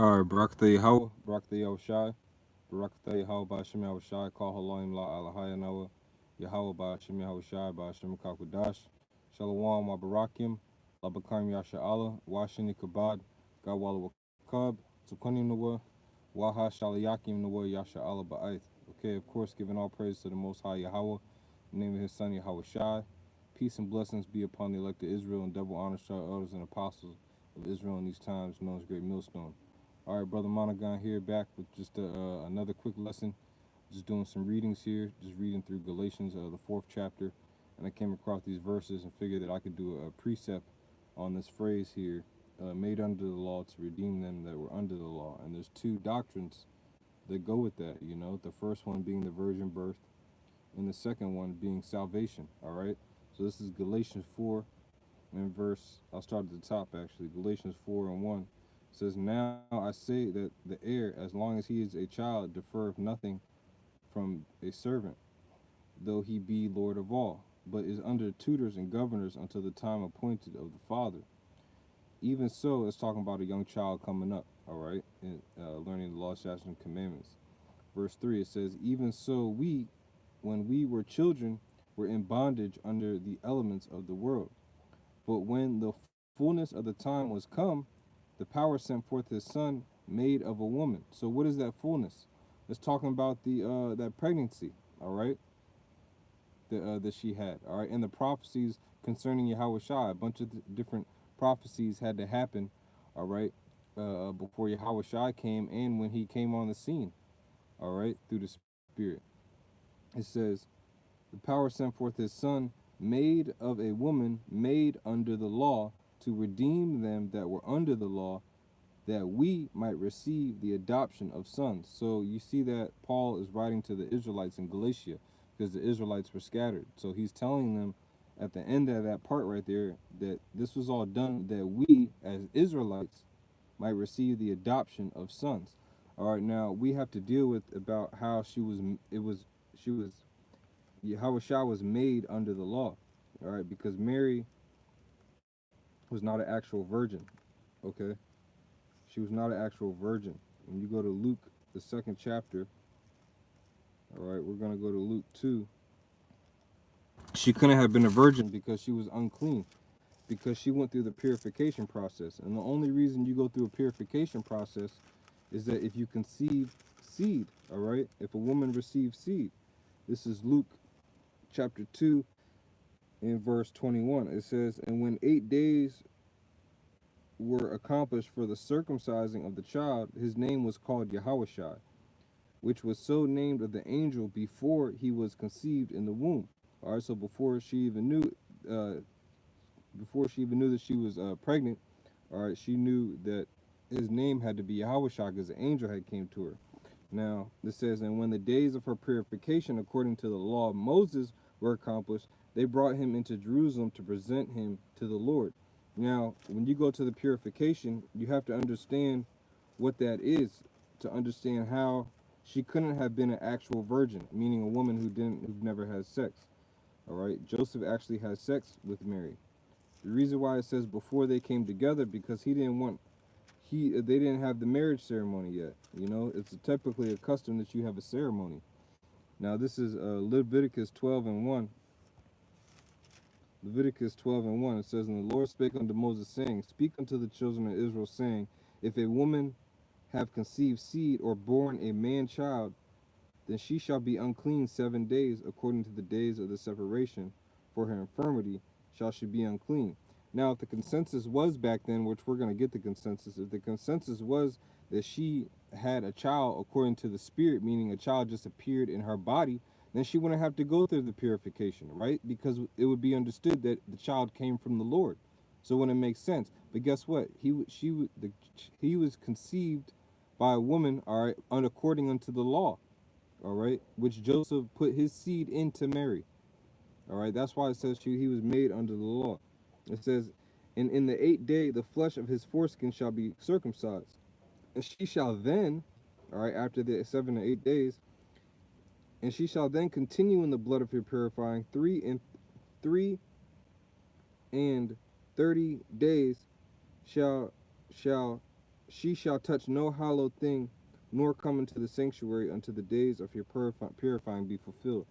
All right, Barakatha Yahweh, Barakatha Yahushai, Barakatha Yahweh Ba'ashem Yahushai, Call Haloim La Alahaya Noah, Yahweh Ba'ashem Yahushai, Ba'ashem Kakudash, Shalom Mabarakim, Labakam Yasha Allah, Washini Kabad, Gawala Wakab, Tukunim Noah, Waha Shalayakim Noah, Yasha Allah Ba'ath. Okay, of course, giving all praise to the Most High Yahweh, in the name of his son Yahweh Shai. Peace and blessings be upon the elect of Israel, and double honor to our elders and apostles of Israel in these times, known as Great Millstone. All right, Brother Monogon here, back with just another quick lesson. Just doing some readings here, just reading through Galatians, the fourth chapter, and I came across these verses and figured that I could do a precept on this phrase here, made under the law to redeem them that were under the law. And there's two doctrines that go with that, you know, the first one being the virgin birth, and the second one being salvation. All right, so this is Galatians 4 and verse, I'll start at the top actually. Galatians 4 and 1 says, Now I say that the heir, as long as he is a child, deferreth nothing from a servant, though he be Lord of all, but is under tutors and governors until the time appointed of the Father. Even so, it's talking about a young child coming up, all right, and learning the law, statutes, and commandments. Verse 3, it says, Even so we, when we were children, were in bondage under the elements of the world. But when the fullness of the time was come, the power sent forth his son, made of a woman. So what is that fullness? It's talking about the that pregnancy, all right, that she had, all right, and the prophecies concerning Yahweh Shai. A bunch of different prophecies had to happen, all right, before Yahweh Shai came and when he came on the scene, all right, through the Spirit. It says, the power sent forth his son, made of a woman, made under the law, to redeem them that were under the law, that we might receive the adoption of sons. So you see that Paul is writing to the Israelites in Galatia, because the Israelites were scattered. So he's telling them at the end of that part right there that this was all done that we as Israelites might receive the adoption of sons. All right, now we have to deal with about how she was Yahushua was made under the law, all right, because Mary was not an actual virgin, okay? She was not an actual virgin. When you go to Luke, the second chapter, all right, we're going to go to Luke 2. She couldn't have been a virgin because she was unclean, because she went through the purification process. And the only reason you go through a purification process is that if you conceive seed, all right, if a woman receives seed. This is Luke chapter 2 in verse 21. It says, And when 8 days were accomplished for the circumcising of the child, his name was called Yahushua, which was so named of the angel before he was conceived in the womb. All right, so before she even knew that she was pregnant, all right, she knew that his name had to be Yahushua because the angel had came to her. Now, it says, And when the days of her purification according to the law of Moses were accomplished, they brought him into Jerusalem to present him to the Lord. Now, when you go to the purification, you have to understand what that is to understand how she couldn't have been an actual virgin, meaning a woman who never had sex. All right, Joseph actually had sex with Mary. The reason why it says before they came together, because they didn't have the marriage ceremony yet. You know, it's typically a custom that you have a ceremony. Now this is Leviticus 12 and 1. Leviticus 12 and 1, it says, And the Lord spake unto Moses, saying, Speak unto the children of Israel, saying, If a woman have conceived seed or born a man child, then she shall be unclean 7 days, according to the days of the separation. For her infirmity shall she be unclean. Now, if the consensus was back then, which we're going to get the consensus, if the consensus was that she had a child according to the spirit, meaning a child just appeared in her body, then she wouldn't have to go through the purification, right? Because it would be understood that the child came from the Lord. So when it makes sense. But guess what? He was conceived by a woman, all right, according unto the law, all right, which Joseph put his seed into Mary. All right, that's why it says he was made under the law. It says, And in the 8th day the flesh of his foreskin shall be circumcised. And she shall then, all right, after the 7 or 8 days, and she shall then continue in the blood of her purifying 3 and 30 days shall she shall touch no hallowed thing, nor come into the sanctuary until the days of your purifying be fulfilled.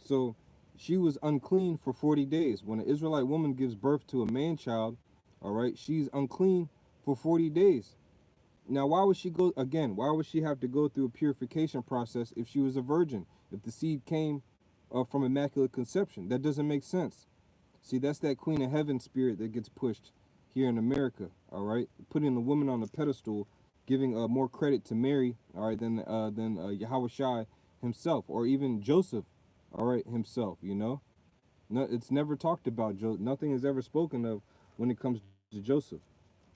So she was unclean for 40 days. When an Israelite woman gives birth to a man child, all right, she's unclean for 40 days. Now, why would she go again? Why would she have to go through a purification process if she was a virgin? If the seed came from immaculate conception, that doesn't make sense. See, that's that Queen of Heaven spirit that gets pushed here in America. All right, putting the woman on the pedestal, giving more credit to Mary, all right, than Yahweh Shai himself, or even Joseph, all right, himself. You know, no, it's never talked about. Nothing is ever spoken of when it comes to Joseph,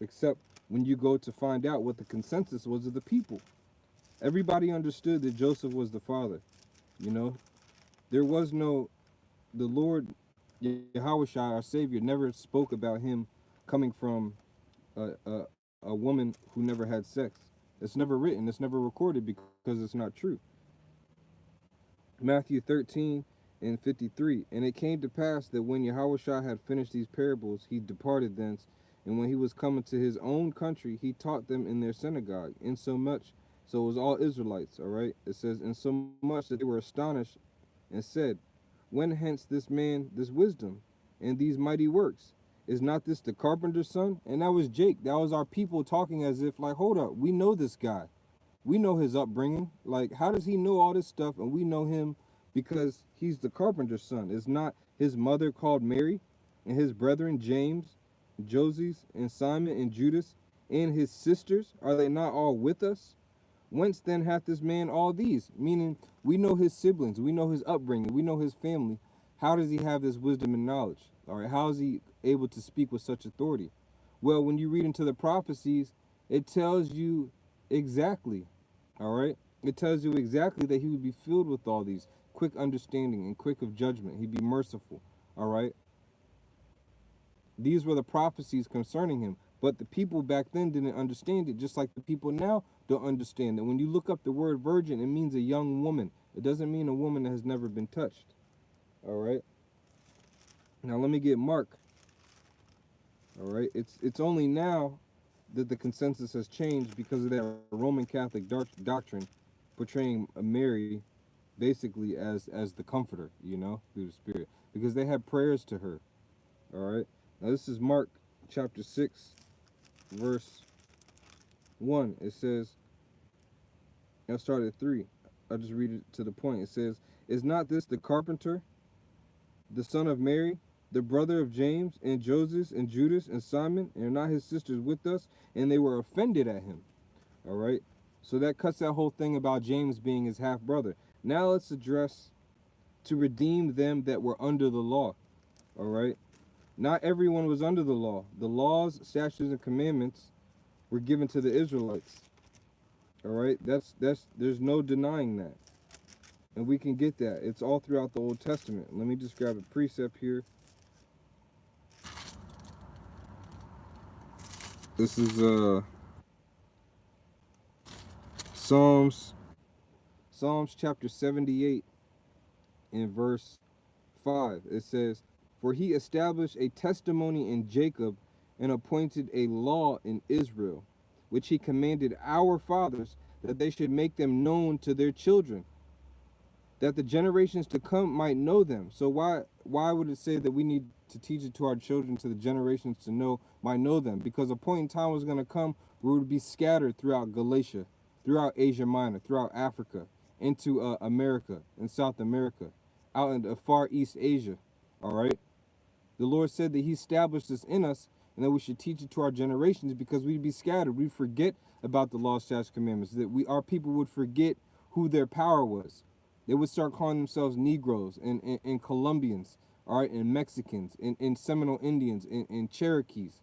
except when you go to find out what the consensus was of the people. Everybody understood that Joseph was the father. You know, there was no, the Lord Yahweh Shai, our Savior, never spoke about him coming from a woman who never had sex. It's never written, it's never recorded because it's not true. Matthew 13 and 53. And it came to pass that when Yahweh Shai had finished these parables, he departed thence. And when he was coming to his own country, he taught them in their synagogue, insomuch, so it was all Israelites, all right? It says, insomuch that they were astonished and said, when hence this man this wisdom and these mighty works? Is not this the carpenter's son? And that was Jake. That was our people talking as if, like, hold up, we know this guy. We know his upbringing. Like, how does he know all this stuff and we know him because he's the carpenter's son? Is not his mother called Mary, and his brethren James, Joses, and Simon, and Judas, and his sisters? Are they not all with us? Whence then hath this man all these? Meaning, we know his siblings, we know his upbringing, we know his family. How does he have this wisdom and knowledge? All right, how is he able to speak with such authority? Well, when you read into the prophecies, it tells you exactly, all right? It tells you exactly that he would be filled with all these, quick understanding and quick of judgment. He'd be merciful, all right? These were the prophecies concerning him. But the people back then didn't understand it, just like the people now don't understand it. When you look up the word virgin, it means a young woman. It doesn't mean a woman that has never been touched. All right? Now let me get Mark. All right? It's only now that the consensus has changed because of that Roman Catholic doctrine portraying Mary basically as the comforter, you know, through the Spirit. Because they had prayers to her. All right? Now this is Mark chapter 6. Verse 1, it says, I'll start at 3. I'll just read it to the point. It says, is not this the carpenter, the son of Mary, the brother of James, and Joseph, and Judas, and Simon? And are not his sisters with us? And they were offended at him. All right? So that cuts that whole thing about James being his half-brother. Now let's address to redeem them that were under the law. All right? Not everyone was under the law. The laws, statutes, and commandments were given to the Israelites. All right, there's no denying that, and we can get that. It's all throughout the Old Testament. Let me just grab a precept here. This is Psalms chapter 78 in verse 5. It says, for he established a testimony in Jacob and appointed a law in Israel, which he commanded our fathers, that they should make them known to their children, that the generations to come might know them. So why would it say that we need to teach it to our children, to the generations to know, might know them? Because a point in time was going to come where we would be scattered throughout Galatia, throughout Asia Minor, throughout Africa, into America and South America, out in Far East Asia, all right? The Lord said that he established this in us and that we should teach it to our generations because we'd be scattered. We'd forget about the law, statutes, commandments, that our people would forget who their power was. They would start calling themselves Negroes and Colombians, all right, and Mexicans, and Seminole Indians, and Cherokees,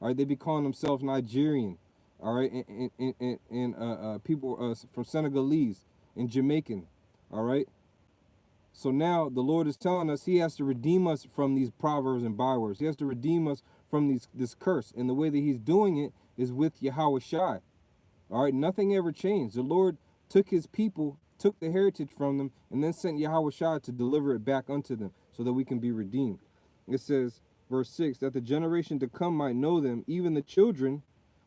all right? They'd be calling themselves Nigerian, all right, and people from Senegalese and Jamaican, all right? So now the Lord is telling us he has to redeem us from these proverbs and bywords. He has to redeem us from this curse. And the way that he's doing it is with Yahweh Shai. All right, nothing ever changed. The Lord took his people, took the heritage from them, and then sent Yahweh Shai to deliver it back unto them so that we can be redeemed. It says, verse 6, that the generation to come might know them, even the children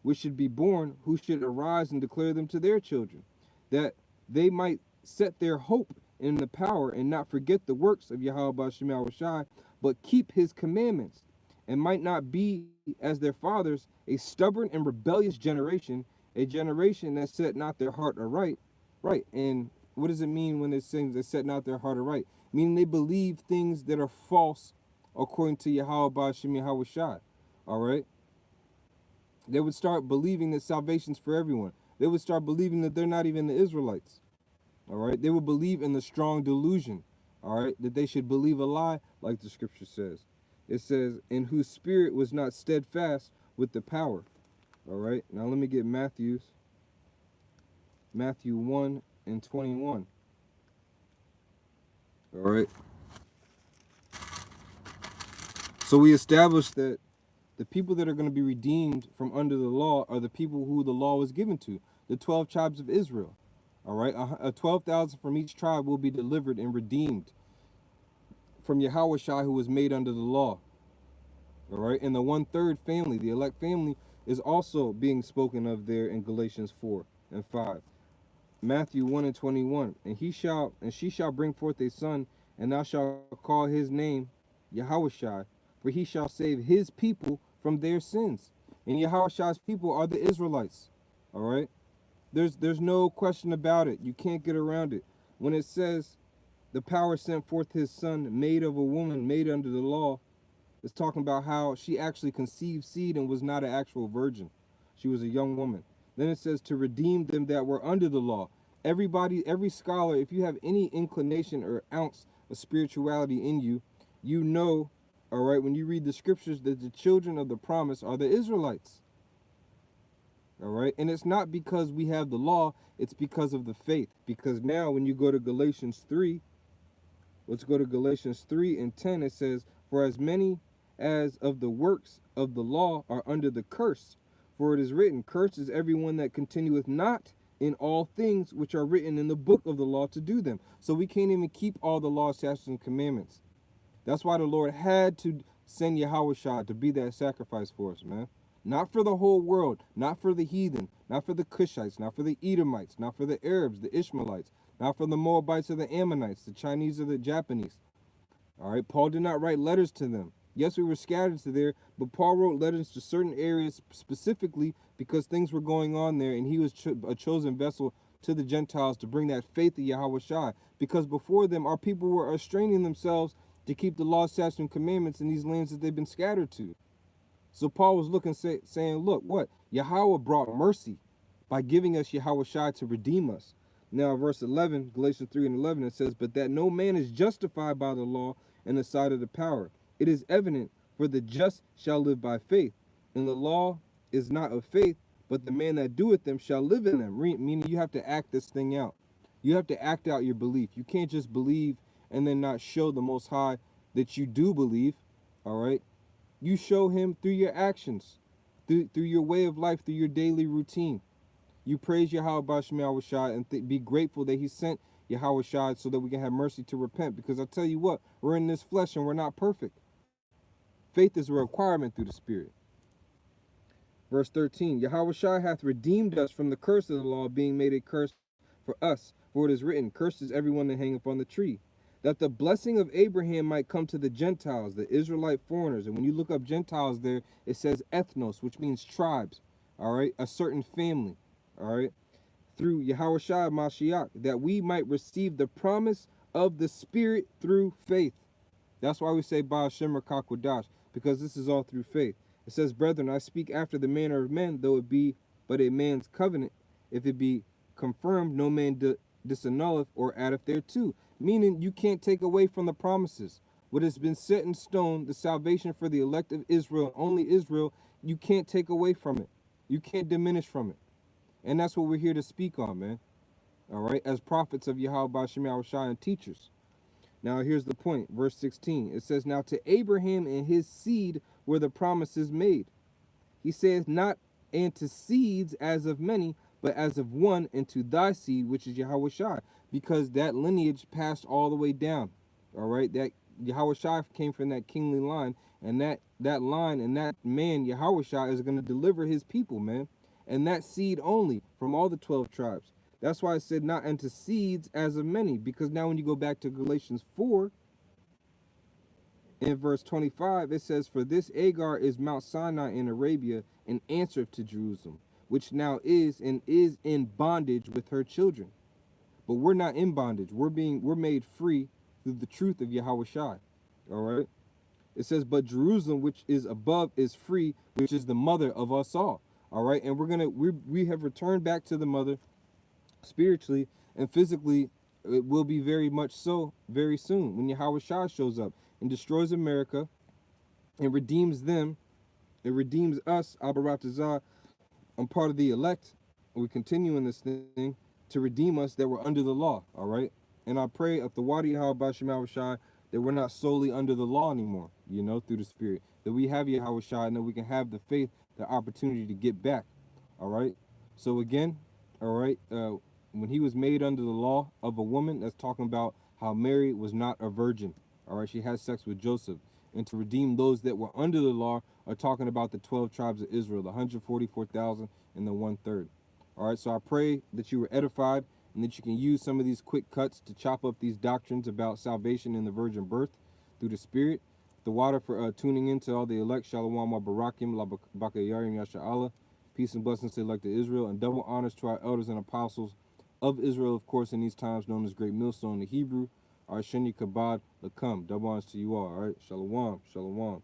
which should be born, who should arise and declare them to their children, that they might set their hope in the power and not forget the works of Yahweh Ba'Shem Yahushai, but keep his commandments, and might not be as their fathers, a stubborn and rebellious generation, a generation that set not their heart aright. Right. And what does it mean when it says they set not their heart aright? Meaning they believe things that are false according to Yahweh Ba'Shem Yahushai. All right. They would start believing that salvation's for everyone. They would start believing that they're not even the Israelites. All right. They would believe in the strong delusion. All right. That they should believe a lie, like the scripture says. It says, in whose spirit was not steadfast with the power. All right. Now let me get Matthew 1 and 21. All right. So we established that the people that are going to be redeemed from under the law are the people who the law was given to, the 12 tribes of Israel. All right. 12,000 from each tribe will be delivered and redeemed from Yahushua, who was made under the law. All right. And the 1/3 family, the elect family, is also being spoken of there in Galatians 4 and 5. Matthew 1 and 21. And she shall bring forth a son, and thou shalt call his name Yahushua, for he shall save his people from their sins. And Yahushua's people are the Israelites. All right. There's no question about it. You can't get around it. When it says the power sent forth his son, made of a woman, made under the law, it's talking about how she actually conceived seed and was not an actual virgin. She was a young woman. Then it says to redeem them that were under the law. Everybody, every scholar, if you have any inclination or ounce of spirituality in you, you know, all right, when you read the scriptures, that the children of the promise are the Israelites. All right. And it's not because we have the law, it's because of the faith. Because now when you go to Galatians 3, let's go to Galatians 3 and 10, it says, for as many as of the works of the law are under the curse, for it is written, cursed is everyone that continueth not in all things which are written in the book of the law to do them. So we can't even keep all the law, statutes, and commandments. That's why the Lord had to send Yahushua to be that sacrifice for us, man. Not for the whole world, not for the heathen, not for the Cushites, not for the Edomites, not for the Arabs, the Ishmaelites, not for the Moabites or the Ammonites, the Chinese or the Japanese. All right, Paul did not write letters to them. Yes, we were scattered to there, but Paul wrote letters to certain areas specifically because things were going on there, and he was a chosen vessel to the Gentiles to bring that faith to Yahushua. Because before them, our people were restraining themselves to keep the law, statutes, and commandments in these lands that they've been scattered to. So Paul was looking, saying, look, what? Yahweh brought mercy by giving us Yahushua to redeem us. Now, verse 11, Galatians 3 and 11, it says, but that no man is justified by the law in the sight of the power. It is evident, for the just shall live by faith. And the law is not of faith, but the man that doeth them shall live in them. Meaning you have to act this thing out. You have to act out your belief. You can't just believe and then not show the Most High that you do believe. All right. You show him through your actions, through your way of life, through your daily routine. You praise Yahweh Ba'Shem Yahushua and be grateful that he sent Yahushua so that we can have mercy to repent. Because I tell you what, we're in this flesh and we're not perfect. Faith is a requirement through the Spirit. Verse 13, Yahushua hath redeemed us from the curse of the law, being made a curse for us. For it is written, cursed is everyone that hangeth on the tree, that the blessing of Abraham might come to the Gentiles, the Israelite foreigners. And when you look up Gentiles there, it says ethnos, which means tribes, all right, a certain family, all right, through Yahushua Mashiach, that we might receive the promise of the Spirit through faith. That's why we say Ba'Shem Kakwadash, because this is all through faith. It says, brethren, I speak after the manner of men, though it be but a man's covenant. If it be confirmed, no man disannulleth or addeth thereto. Meaning you can't take away from the promises. What has been set in stone, the salvation for the elect of Israel, only Israel, you can't take away from it. You can't diminish from it. And that's what we're here to speak on, man. All right, as prophets of Yahweh Ba'Shem Yahushua and teachers. Now here's the point, verse 16. It says, now to Abraham and his seed were the promises made. He says, not and to seeds as of many, but as of one, and to thy seed, which is Yahushua, because that lineage passed all the way down. All right, that Yahushua came from that kingly line, And that line and that man, Yahushua, is going to deliver his people, man. And that seed only from all the 12 tribes. That's why I said not unto seeds as of many, because now when you go back to Galatians 4, in verse 25, it says, for this Agar is Mount Sinai in Arabia, and answereth to Jerusalem, which now is and is in bondage with her children. But we're not in bondage. We're made free through the truth of Yahushua. All right. It says, but Jerusalem, which is above, is free, which is the mother of us all. All right. And we have returned back to the mother spiritually and physically. It will be very much so very soon when Yahushua shows up and destroys America and redeems them. It redeems us, Abaratazah. I'm part of the elect. We continue in this thing to redeem us that were under the law. All right. And I pray of the Wadi Yahushua that we're not solely under the law anymore, you know, through the Spirit. That we have Yahushua and that we can have the faith, the opportunity to get back. All right. So again, all right, when he was made under the law of a woman, that's talking about how Mary was not a virgin. All right, she had sex with Joseph. And to redeem those that were under the law are talking about the 12 tribes of Israel, the 144,000 and the 1/3. All right, so I pray that you were edified and that you can use some of these quick cuts to chop up these doctrines about salvation and the virgin birth through the Spirit. The water for tuning into all the elect, Shalom wa Barakim, La Bakayarim Yasha'Allah. Peace and blessings to the elect of Israel, and double honors to our elders and apostles of Israel, of course, in these times known as Great Millstone in the Hebrew. Our Sheni Kabad Lakam. Double honors to you all right? Shalom. Shalom.